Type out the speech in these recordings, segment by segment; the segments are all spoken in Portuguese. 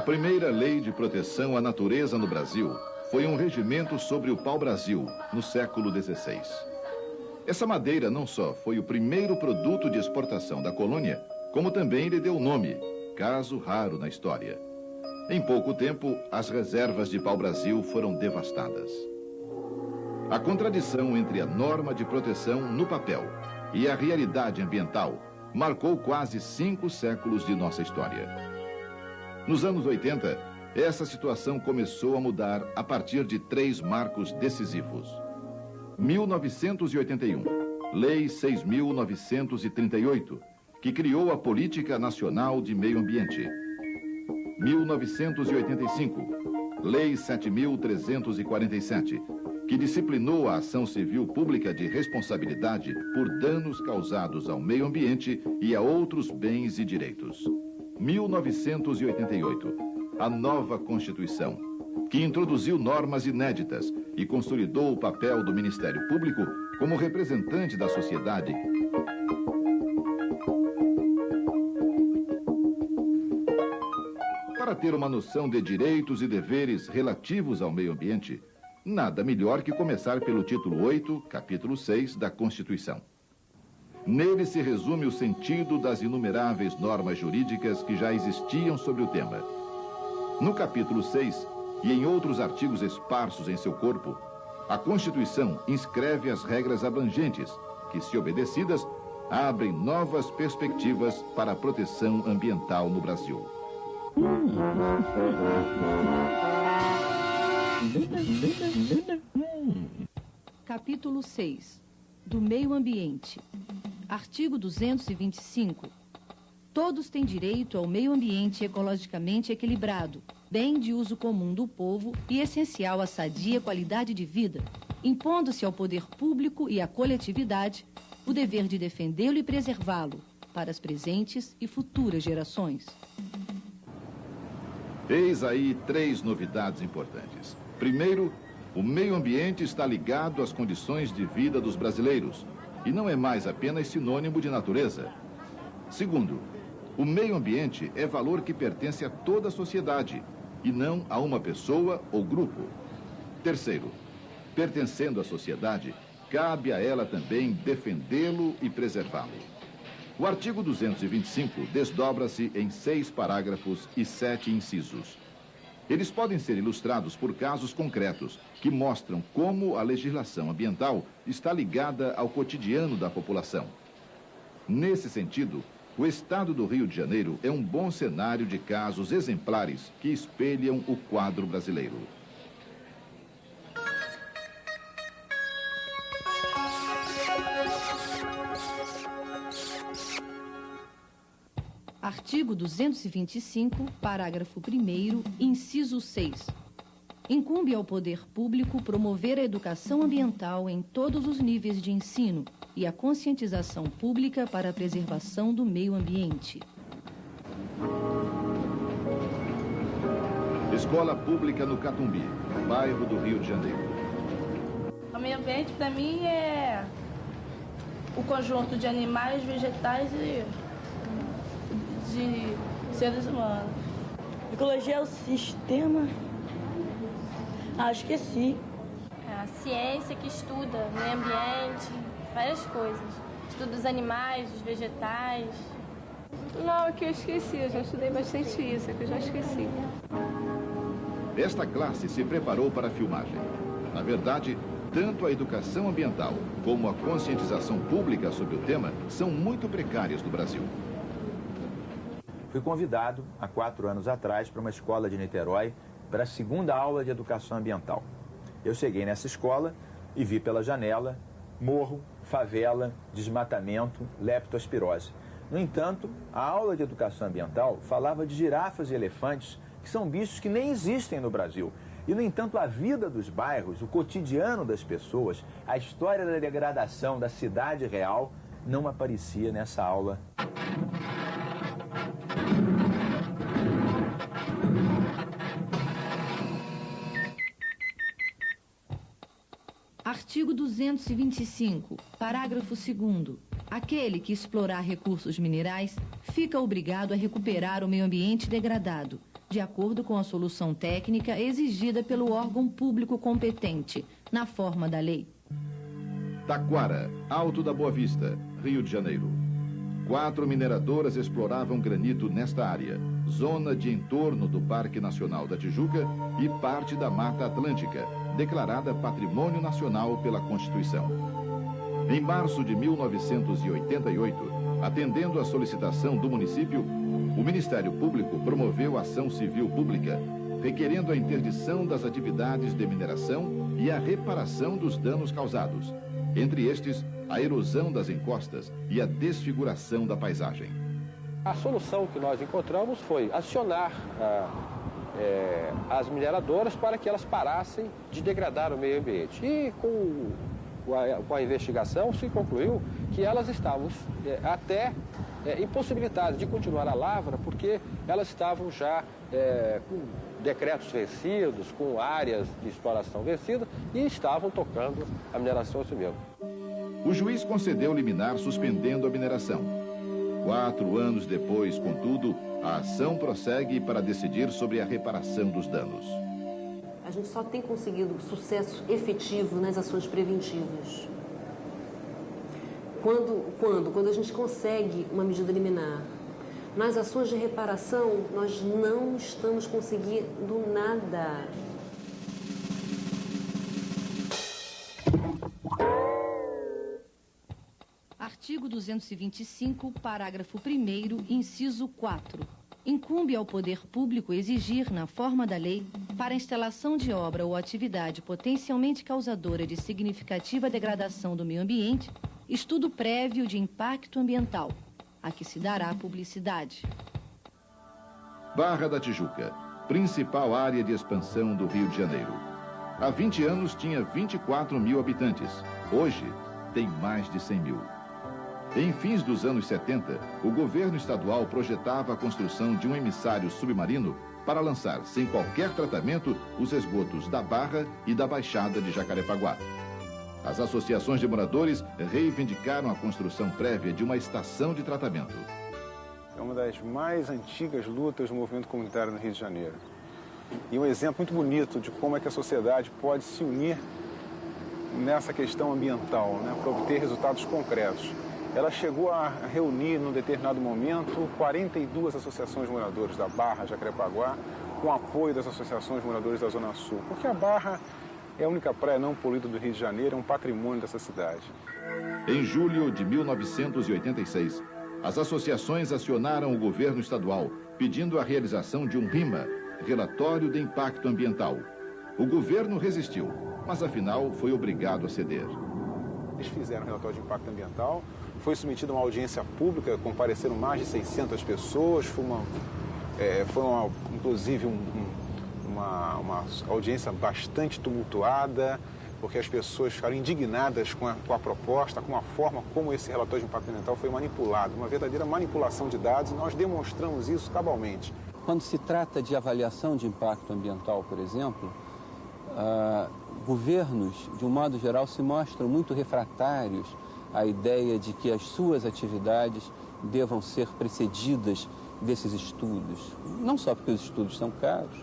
primeira lei de proteção à natureza no Brasil foi um regimento sobre o pau-brasil, no século XVI. Essa madeira não só foi o primeiro produto de exportação da colônia, como também lhe deu nome, caso raro na história. Em pouco tempo, as reservas de pau-brasil foram devastadas. A contradição entre a norma de proteção no papel e a realidade ambiental marcou quase 5 séculos de nossa história. Nos anos 80, essa situação começou a mudar a partir de 3 marcos decisivos. 1981, Lei 6.938, que criou a Política Nacional de Meio Ambiente. 1985, Lei 7.347, que disciplinou a ação civil pública de responsabilidade por danos causados ao meio ambiente e a outros bens e direitos. 1988, a nova Constituição, que introduziu normas inéditas e consolidou o papel do Ministério Público como representante da sociedade. Para ter uma noção de direitos e deveres relativos ao meio ambiente, nada melhor que começar pelo título 8, capítulo 6 da Constituição. Nele se resume o sentido das inumeráveis normas jurídicas que já existiam sobre o tema. No capítulo 6, e em outros artigos esparsos em seu corpo, a Constituição inscreve as regras abrangentes, que, se obedecidas, abrem novas perspectivas para a proteção ambiental no Brasil. Capítulo 6. Do meio ambiente. Artigo 225. Todos têm direito ao meio ambiente ecologicamente equilibrado, bem de uso comum do povo e essencial à sadia qualidade de vida, impondo-se ao poder público e à coletividade o dever de defendê-lo e preservá-lo para as presentes e futuras gerações. Eis aí 3 novidades importantes. Primeiro, o meio ambiente está ligado às condições de vida dos brasileiros e não é mais apenas sinônimo de natureza. Segundo, o meio ambiente é valor que pertence a toda a sociedade e não a uma pessoa ou grupo. Terceiro, pertencendo à sociedade, cabe a ela também defendê-lo e preservá-lo. O artigo 225 desdobra-se em 6 parágrafos e 7 incisos. Eles podem ser ilustrados por casos concretos que mostram como a legislação ambiental está ligada ao cotidiano da população. Nesse sentido, o estado do Rio de Janeiro é um bom cenário de casos exemplares que espelham o quadro brasileiro. Artigo 225, parágrafo 1º, inciso 6. Incumbe ao poder público promover a educação ambiental em todos os níveis de ensino e a conscientização pública para a preservação do meio ambiente. Escola Pública no Catumbi, bairro do Rio de Janeiro. O meio ambiente, para mim, é o conjunto de animais, vegetais e de seres humanos. Ecologia é o sistema... esqueci. É a ciência que estuda o meio ambiente, várias coisas. Estuda os animais, os vegetais. Não, é que eu esqueci, eu já estudei bastante isso, é que eu já esqueci. Esta classe se preparou para a filmagem. Na verdade, tanto a educação ambiental como a conscientização pública sobre o tema são muito precárias no Brasil. Fui convidado, há 4 anos atrás, para uma escola de Niterói, para a 2ª aula de educação ambiental. Eu cheguei nessa escola e vi pela janela morro, favela, desmatamento, leptospirose. No entanto, a aula de educação ambiental falava de girafas e elefantes, que são bichos que nem existem no Brasil. E, no entanto, a vida dos bairros, o cotidiano das pessoas, a história da degradação da cidade real não aparecia nessa aula. Artigo 225, parágrafo 2º. Aquele que explorar recursos minerais fica obrigado a recuperar o meio ambiente degradado, de acordo com a solução técnica exigida pelo órgão público competente, na forma da lei. Taquara, Alto da Boa Vista, Rio de Janeiro. 4 mineradoras exploravam granito nesta área, zona de entorno do Parque Nacional da Tijuca e parte da Mata Atlântica, declarada Patrimônio Nacional pela Constituição. Em março de 1988, atendendo à solicitação do município, o Ministério Público promoveu ação civil pública, requerendo a interdição das atividades de mineração e a reparação dos danos causados, entre estes, a erosão das encostas e a desfiguração da paisagem. A solução que nós encontramos foi acionar as mineradoras para que elas parassem de degradar o meio ambiente. E com a investigação se concluiu que elas estavam até impossibilitadas de continuar a lavra porque elas estavam já com decretos vencidos, com áreas de exploração vencidas e estavam tocando a mineração assim mesmo. O juiz concedeu liminar suspendendo a mineração. 4 anos depois, contudo, a ação prossegue para decidir sobre a reparação dos danos. A gente só tem conseguido sucesso efetivo nas ações preventivas. Quando a gente consegue uma medida liminar. Nas ações de reparação, nós não estamos conseguindo nada. Artigo 225, parágrafo 1º, inciso 4. Incumbe ao poder público exigir, na forma da lei, para a instalação de obra ou atividade potencialmente causadora de significativa degradação do meio ambiente, estudo prévio de impacto ambiental, a que se dará publicidade. Barra da Tijuca, principal área de expansão do Rio de Janeiro. Há 20 anos tinha 24 mil habitantes. Hoje tem mais de 100 mil. Em fins dos anos 70, o governo estadual projetava a construção de um emissário submarino para lançar, sem qualquer tratamento, os esgotos da Barra e da Baixada de Jacarepaguá. As associações de moradores reivindicaram a construção prévia de uma estação de tratamento. É uma das mais antigas lutas do movimento comunitário no Rio de Janeiro. E um exemplo muito bonito de como é que a sociedade pode se unir nessa questão ambiental, né, para obter resultados concretos. Ela chegou a reunir, num determinado momento, 42 associações de moradores da Barra, Jacarepaguá, com apoio das associações de moradores da Zona Sul. Porque a Barra é a única praia não poluída do Rio de Janeiro, é um patrimônio dessa cidade. Em julho de 1986, as associações acionaram o governo estadual, pedindo a realização de um RIMA, Relatório de Impacto Ambiental. O governo resistiu, mas afinal foi obrigado a ceder. Eles fizeram um relatório de impacto ambiental, foi submetido a uma audiência pública, compareceram mais de 600 pessoas, foi inclusive uma audiência bastante tumultuada, porque as pessoas ficaram indignadas com a proposta, com a forma como esse relatório de impacto ambiental foi manipulado, uma verdadeira manipulação de dados, e nós demonstramos isso cabalmente. Quando se trata de avaliação de impacto ambiental, por exemplo, governos, de um modo geral, se mostram muito refratários à ideia de que as suas atividades devam ser precedidas desses estudos. Não só porque os estudos são caros,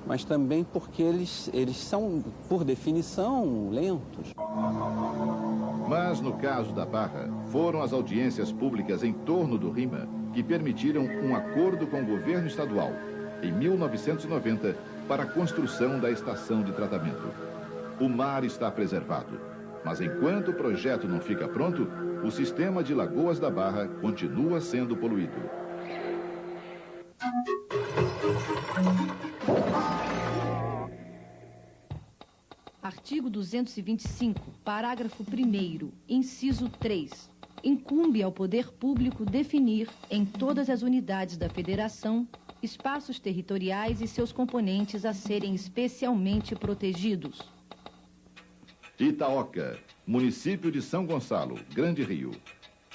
mas também porque eles são, por definição, lentos. Mas, no caso da Barra, foram as audiências públicas em torno do RIMA que permitiram um acordo com o governo estadual, em 1990, para a construção da estação de tratamento. O mar está preservado, mas enquanto o projeto não fica pronto, o sistema de Lagoas da Barra continua sendo poluído. Artigo 225, parágrafo 1º, inciso 3. Incumbe ao poder público definir, em todas as unidades da federação, espaços territoriais e seus componentes a serem especialmente protegidos. Itaoca, município de São Gonçalo, Grande Rio.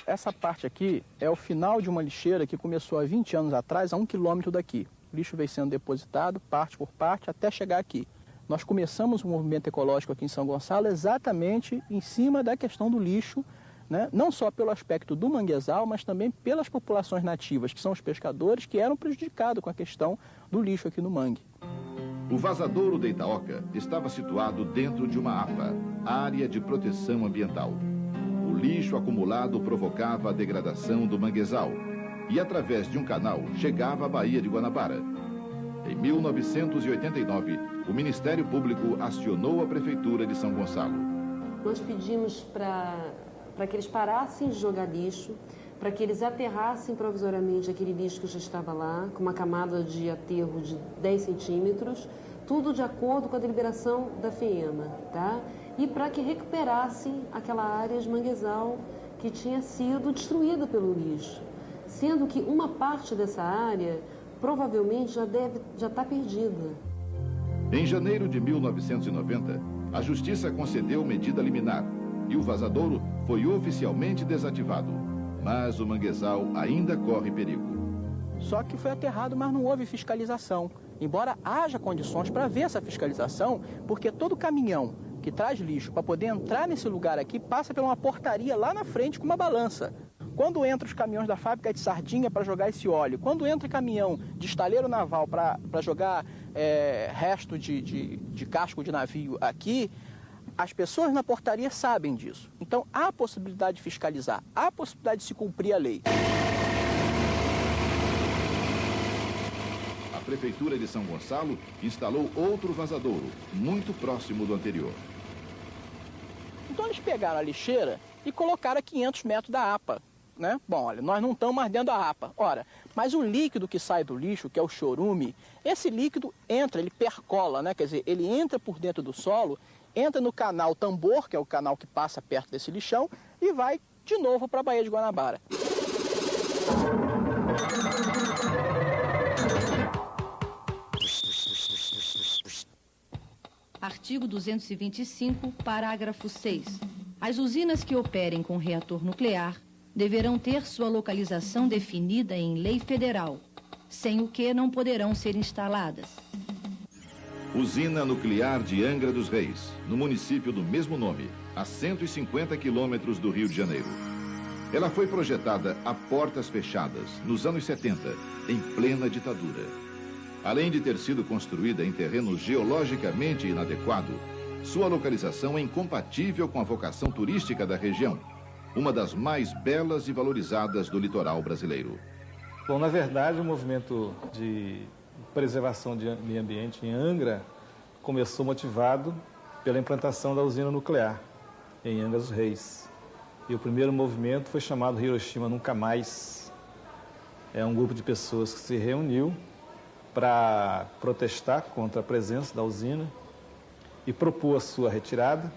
Essa parte aqui é o final de uma lixeira que começou há 20 anos atrás, a 1 quilômetro daqui. O lixo veio sendo depositado, parte por parte, até chegar aqui. Nós começamos o movimento ecológico aqui em São Gonçalo exatamente em cima da questão do lixo né? Não só pelo aspecto do manguezal, mas também pelas populações nativas, que são os pescadores, que eram prejudicados com a questão do lixo aqui no mangue. O vazadouro de Itaoca estava situado dentro de uma APA, Área de Proteção Ambiental. O lixo acumulado provocava a degradação do manguezal e, através de um canal, chegava à Baía de Guanabara. Em 1989, o Ministério Público acionou a Prefeitura de São Gonçalo. Nós pedimos para que eles parassem de jogar lixo, para que eles aterrassem provisoriamente aquele lixo que já estava lá, com uma camada de aterro de 10 centímetros, tudo de acordo com a deliberação da FEEMA, tá? E para que recuperassem aquela área de manguezal que tinha sido destruída pelo lixo, sendo que uma parte dessa área provavelmente já está perdida. Em janeiro de 1990, a Justiça concedeu medida liminar e o vazadouro foi oficialmente desativado. Mas o manguezal ainda corre perigo. Só que foi aterrado, mas não houve fiscalização. Embora haja condições para ver essa fiscalização, porque todo caminhão que traz lixo para poder entrar nesse lugar aqui passa por uma portaria lá na frente com uma balança. Quando entra os caminhões da fábrica de sardinha para jogar esse óleo, quando entra caminhão de estaleiro naval para jogar resto de casco de navio aqui, as pessoas na portaria sabem disso. Então, há a possibilidade de fiscalizar, há a possibilidade de se cumprir a lei. A Prefeitura de São Gonçalo instalou outro vazadouro, muito próximo do anterior. Então, eles pegaram a lixeira e colocaram a 500 metros da APA, né? Bom, olha, nós não estamos mais dentro da APA. Ora, mas o líquido que sai do lixo, que é o chorume, esse líquido entra, ele percola, né? Quer dizer, ele entra por dentro do solo, entra no canal Tambor, que é o canal que passa perto desse lixão, e vai de novo para a Baía de Guanabara. Artigo 225, parágrafo 6. As usinas que operem com reator nuclear deverão ter sua localização definida em lei federal, sem o que não poderão ser instaladas. Usina Nuclear de Angra dos Reis, no município do mesmo nome, a 150 quilômetros do Rio de Janeiro. Ela foi projetada a portas fechadas, nos anos 70, em plena ditadura. Além de ter sido construída em terreno geologicamente inadequado, sua localização é incompatível com a vocação turística da região, uma das mais belas e valorizadas do litoral brasileiro. Bom, na verdade, o movimento de preservação de meio ambiente em Angra começou motivado pela implantação da usina nuclear em Angra dos Reis. E o primeiro movimento foi chamado Hiroshima Nunca Mais. É um grupo de pessoas que se reuniu para protestar contra a presença da usina e propôs a sua retirada,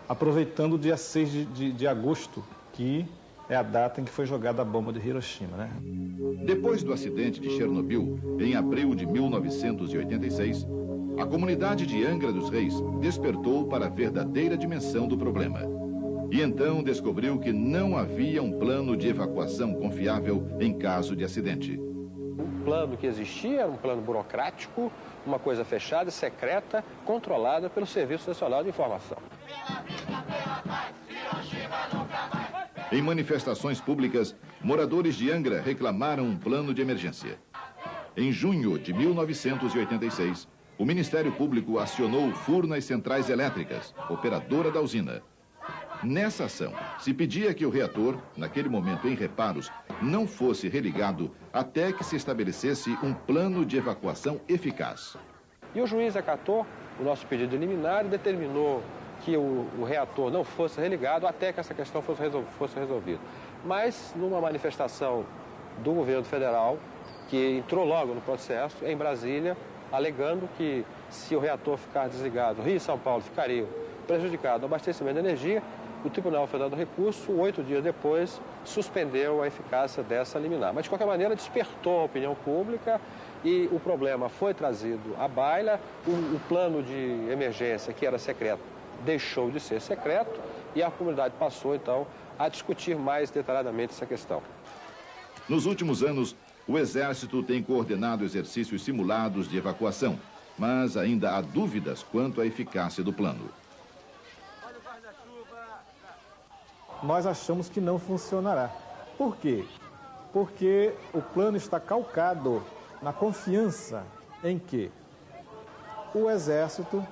aproveitando o dia 6 de agosto, que é a data em que foi jogada a bomba de Hiroshima, né? Depois do acidente de Chernobyl, em abril de 1986, a comunidade de Angra dos Reis despertou para a verdadeira dimensão do problema. E então descobriu que não havia um plano de evacuação confiável em caso de acidente. O plano que existia era um plano burocrático, uma coisa fechada e secreta, controlada pelo Serviço Nacional de Informação. Em manifestações públicas, moradores de Angra reclamaram um plano de emergência. Em junho de 1986, o Ministério Público acionou o Furnas Centrais Elétricas, operadora da usina. Nessa ação, se pedia que o reator, naquele momento em reparos, não fosse religado até que se estabelecesse um plano de evacuação eficaz. E o juiz acatou o nosso pedido de liminar e determinou que o reator não fosse religado até que essa questão fosse resolvida. Mas, numa manifestação do governo federal, que entrou logo no processo, em Brasília, alegando que se o reator ficar desligado, Rio e São Paulo ficariam prejudicados no abastecimento de energia, o Tribunal Federal do Recurso, 8 dias depois, suspendeu a eficácia dessa liminar. Mas, de qualquer maneira, despertou a opinião pública e o problema foi trazido à baila. O plano de emergência, que era secreto, deixou de ser secreto e a comunidade passou, então, a discutir mais detalhadamente essa questão. Nos últimos anos, o Exército tem coordenado exercícios simulados de evacuação, mas ainda há dúvidas quanto à eficácia do plano. nós achamos que não funcionará. Por quê? Porque o plano está calcado na confiança em que o Exército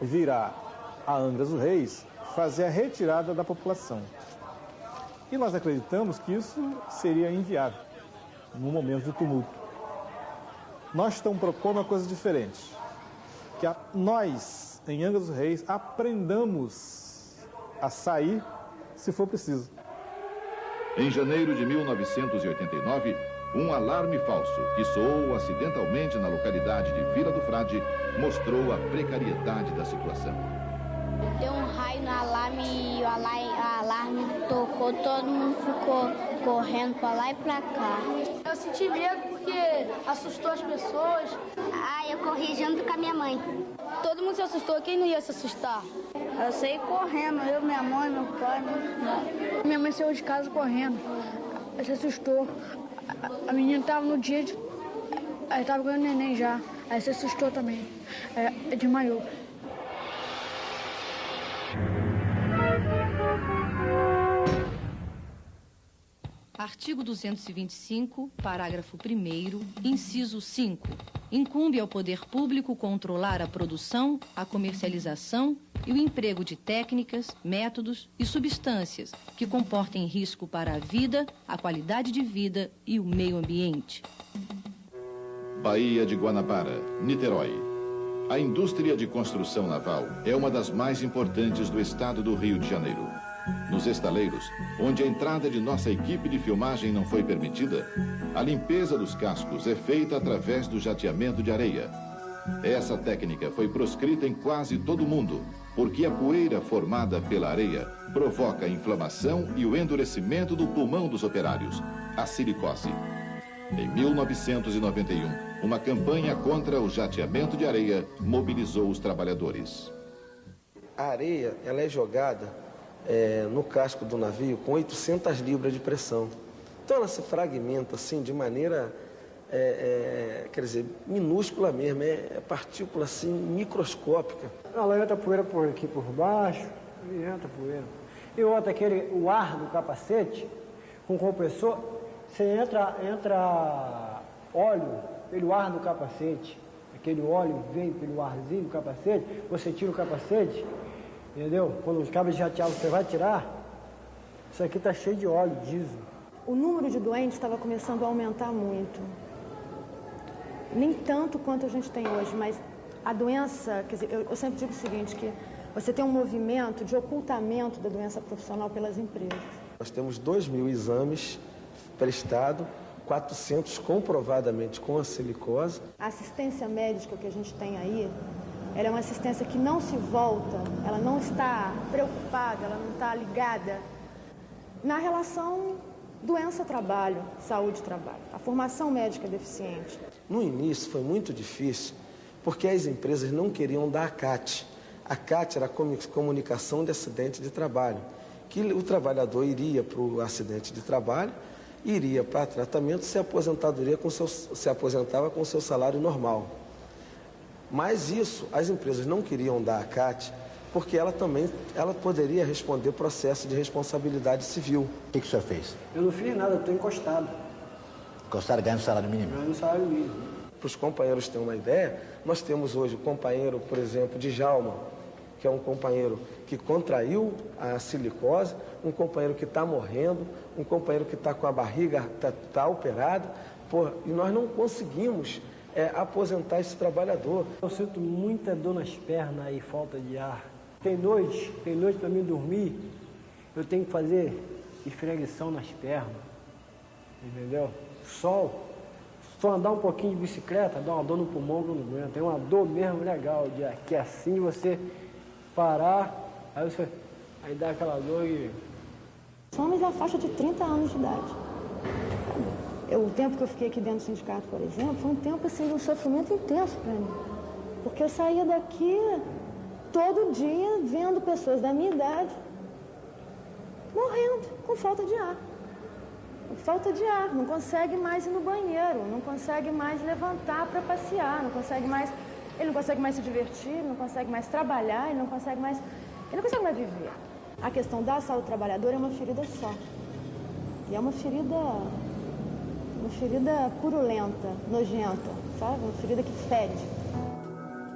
virá a Angra dos Reis fazer a retirada da população. E nós acreditamos que isso seria inviável no momento de tumulto. Nós estamos propondo uma coisa diferente, que nós, em Angra dos Reis, aprendamos a sair se for preciso. Em janeiro de 1989, um alarme falso que soou acidentalmente na localidade de Vila do Frade mostrou a precariedade da situação. Deu um raio no alarme e o alarme tocou, todo mundo ficou correndo para lá e para cá. Eu senti medo porque assustou as pessoas. Eu corri junto com a minha mãe. Todo mundo se assustou, quem não ia se assustar? Eu saí correndo, eu, minha mãe, meu pai. Minha mãe saiu de casa correndo, ela se assustou. A menina estava no dia de... Ela estava com o neném já, aí se assustou também, desmaiou. Artigo 225, parágrafo 1º, inciso 5. Incumbe ao poder público controlar a produção, a comercialização e o emprego de técnicas, métodos e substâncias que comportem risco para a vida, a qualidade de vida e o meio ambiente. Baía de Guanabara, Niterói. A indústria de construção naval é uma das mais importantes do estado do Rio de Janeiro. Nos estaleiros, onde a entrada de nossa equipe de filmagem não foi permitida, a limpeza dos cascos é feita através do jateamento de areia. Essa técnica foi proscrita em quase todo o mundo, porque a poeira formada pela areia provoca a inflamação e o endurecimento do pulmão dos operários, a silicose. Em 1991, uma campanha contra o jateamento de areia mobilizou os trabalhadores. A areia, ela é jogada no casco do navio com 800 libras de pressão. Então ela se fragmenta assim de maneira, quer dizer, minúscula mesmo, é partícula assim microscópica. Ela entra poeira por aqui por baixo, e entra poeira. E outra, o ar do capacete, com o compressor, você entra óleo pelo ar do capacete, aquele óleo vem pelo arzinho do capacete, você tira o capacete, entendeu? Quando os cabos de jateado você vai tirar, isso aqui está cheio de óleo, diesel. O número de doentes estava começando a aumentar muito. Nem tanto quanto a gente tem hoje, mas a doença, quer dizer, eu sempre digo o seguinte, que você tem um movimento de ocultamento da doença profissional pelas empresas. Nós temos 2.000 exames prestados, 400 comprovadamente com a silicose. A assistência médica que a gente tem aí, ela é uma assistência que não se volta, ela não está preocupada, ela não está ligada na relação doença-trabalho, saúde-trabalho. A formação médica é deficiente. No início foi muito difícil, porque as empresas não queriam dar a CAT. A CAT era a comunicação de acidente de trabalho, que o trabalhador iria para o acidente de trabalho, iria para tratamento, se aposentava com seu salário normal. Mas isso, as empresas não queriam dar a CAT, porque ela poderia responder processo de responsabilidade civil. O que o senhor fez? Eu não fiz nada, eu estou encostado. Encostado ganhando salário mínimo? Ganhando salário mínimo. Para os companheiros terem uma ideia, nós temos hoje o companheiro, por exemplo, de Djalma, que é um companheiro que contraiu a silicose, um companheiro que está morrendo, um companheiro que está com a barriga, está operado, e nós não conseguimos aposentar esse trabalhador. Eu sinto muita dor nas pernas e falta de ar. Tem noite para mim dormir, eu tenho que fazer esfreguição nas pernas, entendeu? Sol, só andar um pouquinho de bicicleta, dá uma dor no pulmão que eu não aguento. Tem uma dor mesmo legal, que é assim você parar, aí dá aquela dor e... Somos a faixa de 30 anos de idade. O tempo que eu fiquei aqui dentro do sindicato, por exemplo, foi um tempo assim, de um sofrimento intenso para mim. Porque eu saía daqui todo dia vendo pessoas da minha idade morrendo com falta de ar. Falta de ar, não consegue mais ir no banheiro, não consegue mais levantar para passear, ele não consegue mais se divertir, ele não consegue mais trabalhar, ele não consegue mais viver. A questão da saúde do trabalhador é uma ferida só. E é uma ferida purulenta, nojenta, sabe? Uma ferida que fede.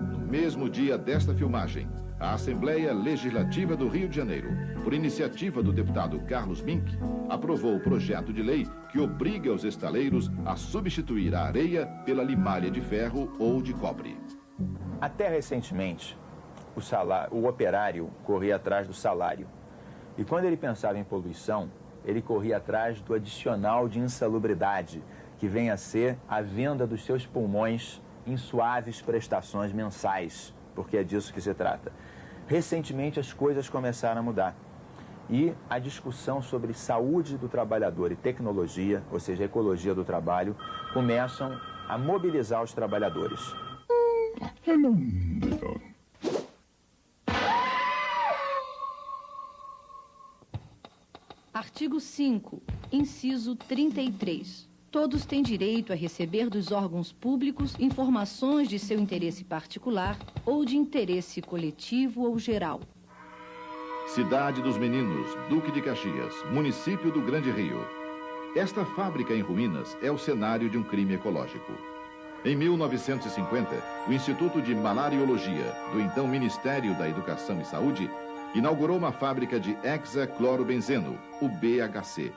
No mesmo dia desta filmagem, a Assembleia Legislativa do Rio de Janeiro, por iniciativa do deputado Carlos Mink, aprovou o projeto de lei que obriga os estaleiros a substituir a areia pela limalha de ferro ou de cobre. Até recentemente, o operário corria atrás do salário. E quando ele pensava em poluição, ele corria atrás do adicional de insalubridade, que vem a ser a venda dos seus pulmões em suaves prestações mensais, porque é disso que se trata. Recentemente as coisas começaram a mudar e a discussão sobre saúde do trabalhador e tecnologia, ou seja, ecologia do trabalho, começam a mobilizar os trabalhadores. Artigo 5, inciso 33. Todos têm direito a receber dos órgãos públicos informações de seu interesse particular ou de interesse coletivo ou geral. Cidade dos Meninos, Duque de Caxias, município do Grande Rio. Esta fábrica em ruínas é o cenário de um crime ecológico. Em 1950, o Instituto de Malariologia, do então Ministério da Educação e Saúde, inaugurou uma fábrica de hexaclorobenzeno, o BHC.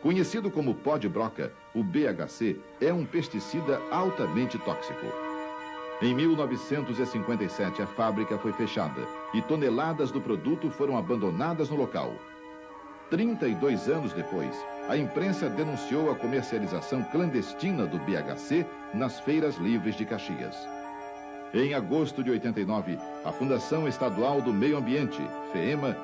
Conhecido como pó de broca, o BHC é um pesticida altamente tóxico. Em 1957, a fábrica foi fechada e toneladas do produto foram abandonadas no local. 32 anos depois, a imprensa denunciou a comercialização clandestina do BHC nas feiras livres de Caxias. Em agosto de 89, a Fundação Estadual do Meio Ambiente, FEEMA,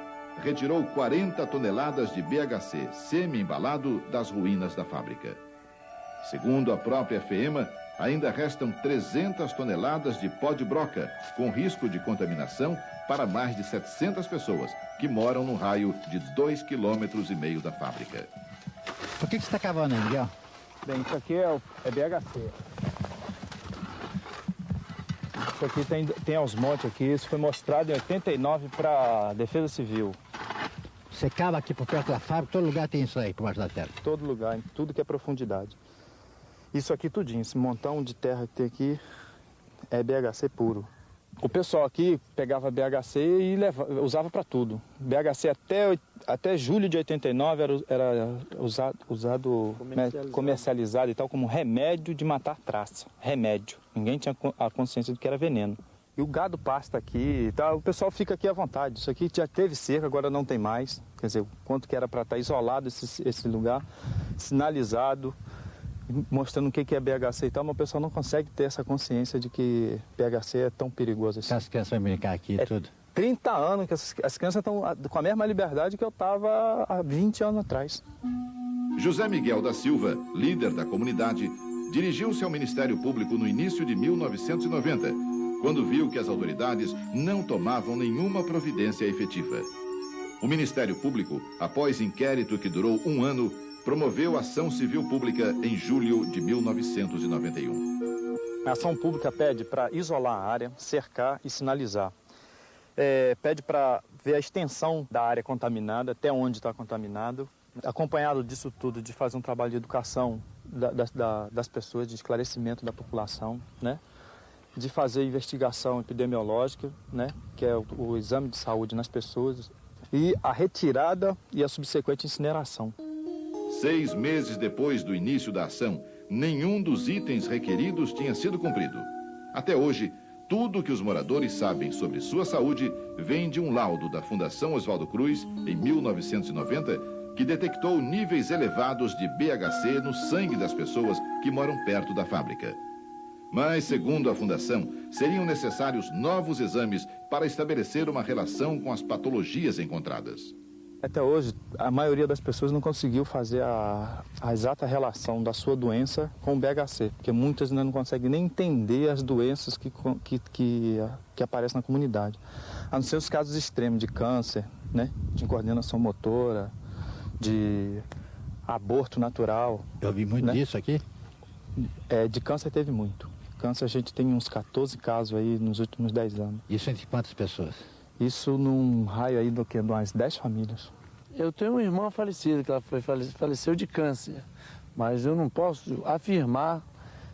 retirou 40 toneladas de BHC semi-embalado das ruínas da fábrica. Segundo a própria FEEMA, ainda restam 300 toneladas de pó de broca, com risco de contaminação para mais de 700 pessoas que moram num raio de 2,5 km da fábrica. Por que você está cavando aí, Miguel? Bem, isso aqui é BHC. Isso aqui tem aos montes aqui, isso foi mostrado em 89 para a Defesa Civil. Você cava aqui por perto da fábrica, todo lugar tem isso aí, por baixo da terra? Todo lugar, em tudo que é profundidade. Isso aqui tudinho, esse montão de terra que tem aqui é BHC puro. O pessoal aqui pegava BHC e usava para tudo. BHC até julho de 89 era usado comercializado e tal como remédio de matar traça. Remédio. Ninguém tinha a consciência de que era veneno. E o gado pasta aqui e tal, o pessoal fica aqui à vontade. Isso aqui já teve cerca, agora não tem mais. Quer dizer, o quanto que era para estar isolado esse lugar, sinalizado, mostrando o que é BHC e tal, mas o pessoal não consegue ter essa consciência de que BHC é tão perigoso assim. As crianças vão brincar aqui e tudo? 30 anos que as crianças estão com a mesma liberdade que eu estava há 20 anos atrás. José Miguel da Silva, líder da comunidade, dirigiu-se ao Ministério Público no início de 1990, quando viu que as autoridades não tomavam nenhuma providência efetiva. O Ministério Público, após inquérito que durou 1 ano, promoveu ação civil pública em julho de 1991. A ação pública pede para isolar a área, cercar e sinalizar. Pede para ver a extensão da área contaminada, até onde está contaminado. Acompanhado disso tudo, de fazer um trabalho de educação das pessoas, de esclarecimento da população, né? De fazer investigação epidemiológica, né? Que é o exame de saúde nas pessoas, e a retirada e a subsequente incineração. 6 meses depois do início da ação, nenhum dos itens requeridos tinha sido cumprido. Até hoje, tudo que os moradores sabem sobre sua saúde vem de um laudo da Fundação Oswaldo Cruz, em 1990, que detectou níveis elevados de BHC no sangue das pessoas que moram perto da fábrica. Mas, segundo a Fundação, seriam necessários novos exames para estabelecer uma relação com as patologias encontradas. Até hoje, a maioria das pessoas não conseguiu fazer a exata relação da sua doença com o BHC, porque muitas ainda não conseguem nem entender as doenças que aparecem na comunidade. A não ser os casos extremos de câncer, né, de incoordenação motora, de aborto natural. Eu vi muito disso aqui? De câncer teve muito. Câncer a gente tem uns 14 casos aí nos últimos 10 anos. Isso entre quantas pessoas? Isso num raio aí de umas 10 famílias. Eu tenho uma irmã falecida, que ela faleceu de câncer, mas eu não posso afirmar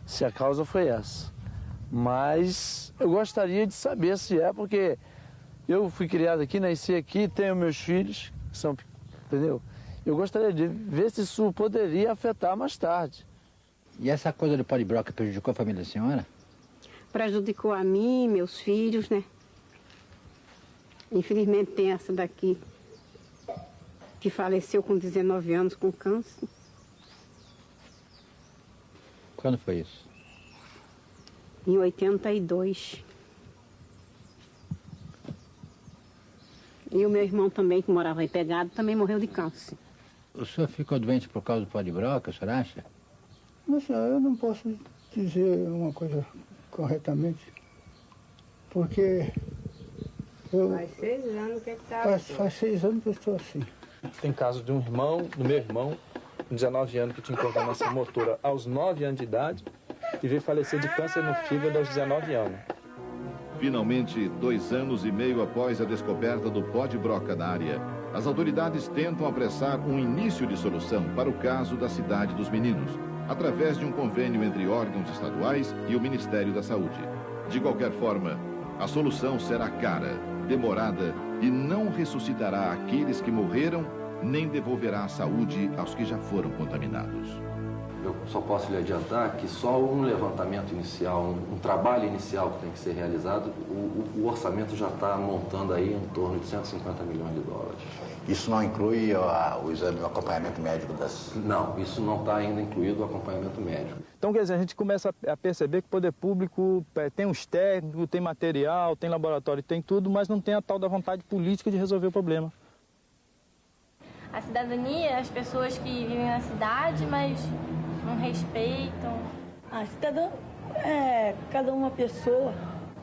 se a causa foi essa. Mas eu gostaria de saber se é, porque eu fui criado aqui, nasci aqui, tenho meus filhos, que são, entendeu? Eu gostaria de ver se isso poderia afetar mais tarde. E essa coisa do pó de broca prejudicou a família da senhora? Prejudicou a mim, meus filhos, né? Infelizmente tem essa daqui, que faleceu com 19 anos com câncer. Quando foi isso? Em 82. E o meu irmão também, que morava aí pegado, também morreu de câncer. O senhor ficou doente por causa do pó de broca, o senhor acha? Não sei, eu não posso dizer uma coisa corretamente, porque Faz 6 anos que está... Faz 6 anos que eu estou assim. Tem caso de um irmão, do meu irmão, com 19 anos, que tinha coordenação motora aos 9 anos de idade e veio falecer de câncer no fígado aos 19 anos. Finalmente, 2 anos e meio após a descoberta do pó de broca na área, as autoridades tentam apressar um início de solução para o caso da Cidade dos Meninos, através de um convênio entre órgãos estaduais e o Ministério da Saúde. De qualquer forma, a solução será cara, demorada e não ressuscitará aqueles que morreram, nem devolverá a saúde aos que já foram contaminados. Eu só posso lhe adiantar que só um levantamento inicial, um trabalho inicial que tem que ser realizado, o orçamento já está montando aí em torno de 150 milhões de dólares. Isso não inclui o exame, o acompanhamento médico das... Não, isso não está ainda incluído o acompanhamento médico. Então, quer dizer, a gente começa a perceber que o poder público tem os técnicos, tem material, tem laboratório, tem tudo, mas não tem a tal da vontade política de resolver o problema. A cidadania, as pessoas que vivem na cidade, mas não respeitam. Cidadão é cada uma pessoa.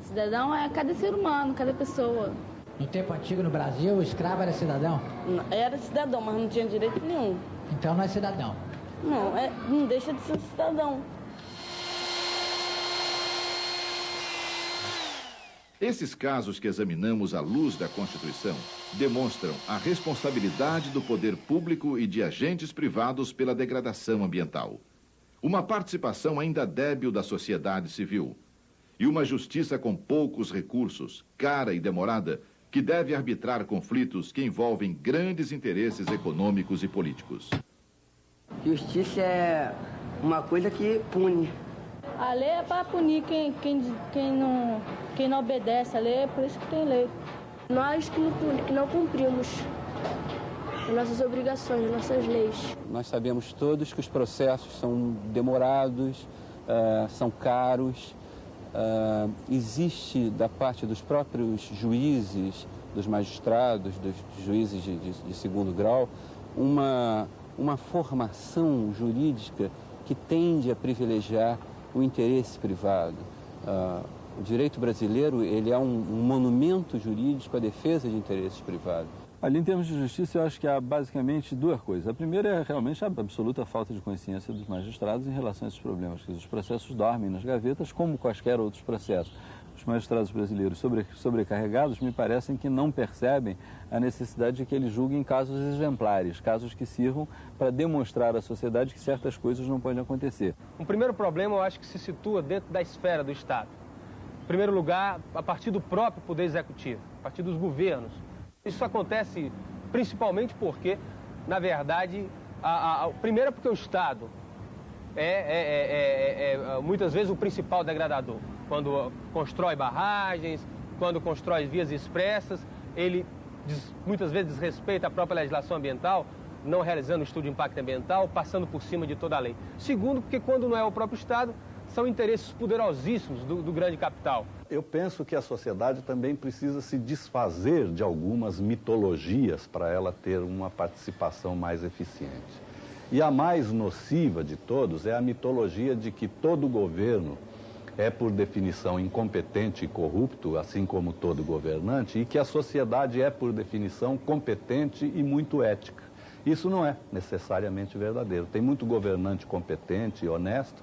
Cidadão é cada ser humano, cada pessoa. No tempo antigo no Brasil, o escravo era cidadão? Era cidadão, mas não tinha direito nenhum. Então não é cidadão? Não, não deixa de ser cidadão. Esses casos que examinamos à luz da Constituição demonstram a responsabilidade do poder público e de agentes privados pela degradação ambiental. Uma participação ainda débil da sociedade civil. E uma justiça com poucos recursos, cara e demorada, que deve arbitrar conflitos que envolvem grandes interesses econômicos e políticos. Justiça é uma coisa que pune. A lei é para punir quem não obedece. A lei é por isso que tem lei. Nós que não cumprimos as nossas obrigações, as nossas leis. Nós sabemos todos que os processos são demorados, são caros. Existe da parte dos próprios juízes, dos magistrados, dos juízes de segundo grau, uma formação jurídica que tende a privilegiar o interesse privado. O direito brasileiro ele é um monumento jurídico à defesa de interesses privados. Ali, em termos de justiça, eu acho que há basicamente duas coisas. A primeira é realmente a absoluta falta de consciência dos magistrados em relação a esses problemas. Os processos dormem nas gavetas, como quaisquer outros processos. Os magistrados brasileiros sobrecarregados me parecem que não percebem a necessidade de que eles julguem casos exemplares, casos que sirvam para demonstrar à sociedade que certas coisas não podem acontecer. Um primeiro problema, eu acho que se situa dentro da esfera do Estado. Em primeiro lugar, a partir do próprio Poder Executivo, a partir dos governos. Isso acontece principalmente porque, na verdade, primeiro porque o Estado é muitas vezes o principal degradador. Quando constrói barragens, quando constrói vias expressas, ele muitas vezes desrespeita a própria legislação ambiental, não realizando estudo de impacto ambiental, passando por cima de toda a lei. Segundo, porque quando não é o próprio Estado, são interesses poderosíssimos do grande capital. Eu penso que a sociedade também precisa se desfazer de algumas mitologias para ela ter uma participação mais eficiente. E a mais nociva de todos é a mitologia de que todo governo é, por definição, incompetente e corrupto, assim como todo governante, e que a sociedade é, por definição, competente e muito ética. Isso não é necessariamente verdadeiro. Tem muito governante competente e honesto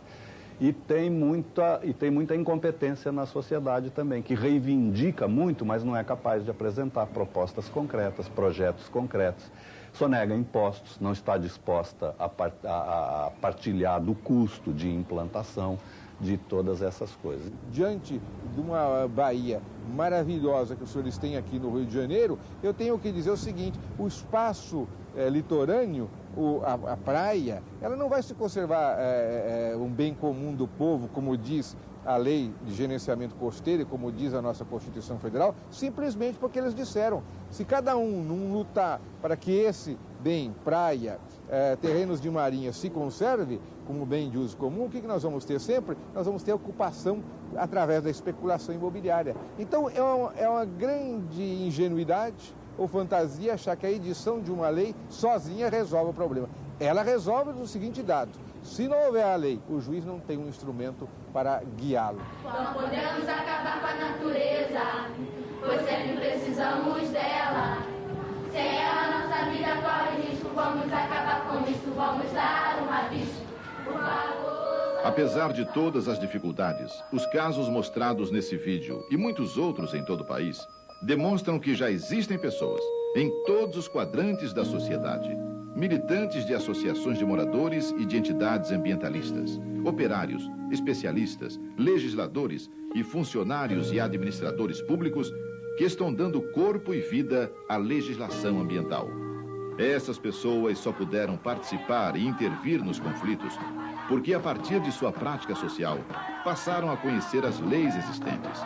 E tem muita incompetência na sociedade também, que reivindica muito, mas não é capaz de apresentar propostas concretas, projetos concretos. Sonega impostos, não está disposta a partilhar do custo de implantação de todas essas coisas. Diante de uma Bahia maravilhosa que os senhores têm aqui no Rio de Janeiro, eu tenho que dizer o seguinte: o espaço litorâneo, a praia, ela não vai se conservar um bem comum do povo, como diz a lei de gerenciamento costeiro e como diz a nossa Constituição Federal, simplesmente porque eles disseram, se cada um não lutar para que esse bem, praia, terrenos de marinha se conserve como bem de uso comum, o que nós vamos ter sempre? Nós vamos ter ocupação através da especulação imobiliária. Então é uma grande ingenuidade ou fantasia achar que a edição de uma lei sozinha resolve o problema. Ela resolve no seguinte dado: se não houver a lei, o juiz não tem um instrumento para guiá-lo. Não podemos acabar com a natureza, pois sempre precisamos dela. Sem ela, nossa vida corre risco. Vamos acabar com isso, vamos dar um aviso. Por favor. Apesar de todas as dificuldades, os casos mostrados nesse vídeo e muitos outros em todo o país demonstram que já existem pessoas em todos os quadrantes da sociedade, militantes de associações de moradores e de entidades ambientalistas, operários, especialistas, legisladores e funcionários e administradores públicos que estão dando corpo e vida à legislação ambiental. Essas pessoas só puderam participar e intervir nos conflitos porque, a partir de sua prática social, passaram a conhecer as leis existentes,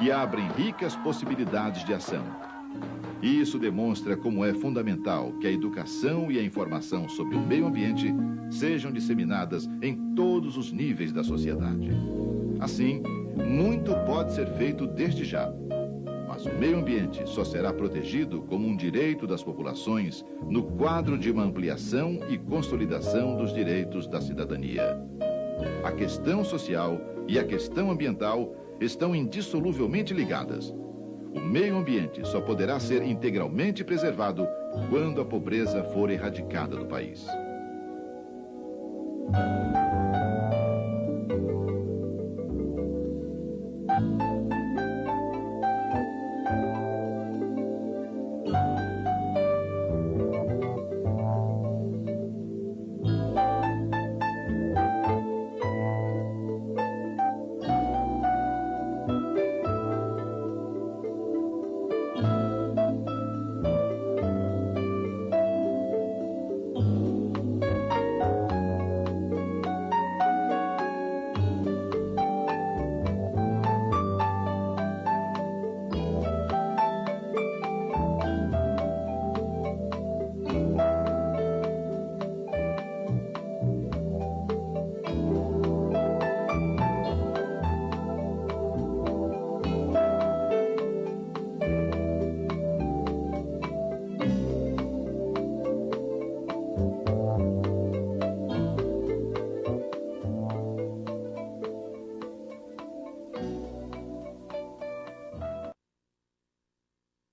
que abrem ricas possibilidades de ação. Isso demonstra como é fundamental que a educação e a informação sobre o meio ambiente sejam disseminadas em todos os níveis da sociedade. Assim, muito pode ser feito desde já, mas o meio ambiente só será protegido como um direito das populações no quadro de uma ampliação e consolidação dos direitos da cidadania. A questão social e a questão ambiental estão indissoluvelmente ligadas. O meio ambiente só poderá ser integralmente preservado quando a pobreza for erradicada do país.